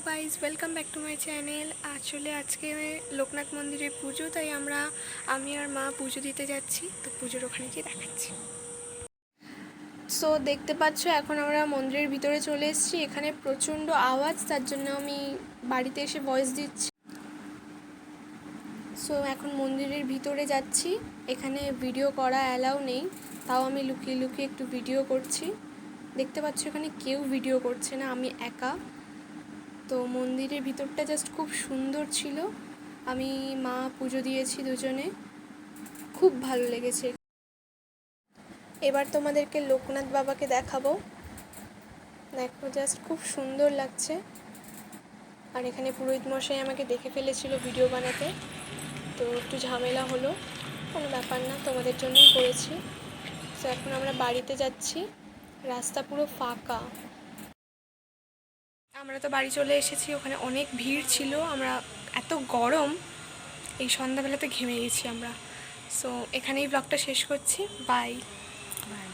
Guys, welcome back to my channel. আসলে আজকে লোকনাথ মন্দিরে পুজো, তাই আমি আর মা পুজো দিতে যাচ্ছি। তো পুজোর ওখানে গিয়ে দেখাচ্ছি। সো দেখতে পাচ্ছ, এখন আমরা মন্দিরের ভিতরে চলে এসেছি। এখানে প্রচণ্ড আওয়াজ, তার জন্য আমি বাড়িতে এসে ভয়েস দিচ্ছি। সো এখন মন্দিরের ভিতরে যাচ্ছি। এখানে ভিডিও করা অ্যালাউ নেই, তাও আমি লুকিয়ে লুকিয়ে একটু ভিডিও করছি। দেখতে পাচ্ছ এখানে কেউ ভিডিও করছে না, আমি একা। তো মন্দিরের ভিতরটা জাস্ট খুব সুন্দর ছিল। আমি মা পুজো দিয়েছি দুজনে, খুব ভালো লেগেছে। এবার তোমাদেরকে লোকনাথ বাবাকে দেখাবো। দেখো, জাস্ট খুব সুন্দর লাগছে। আর এখানে পুরোহিত মশাই আমাকে দেখে ফেলেছিল ভিডিও বানাতে, তো একটু ঝামেলা হলো। কোনো ব্যাপার না, তোমাদের জন্যই করেছি। তো এখন আমরা বাড়িতে যাচ্ছি, রাস্তা পুরো ফাঁকা। আমরা তো বাড়ি চলে এসেছি, ওখানে অনেক ভিড় ছিল। আমরা এত গরম, এই সন্ধ্যাবেলাতে ঘেমে গেছি আমরা। সো এখানেই ব্লগটা শেষ করছি। Bye bye.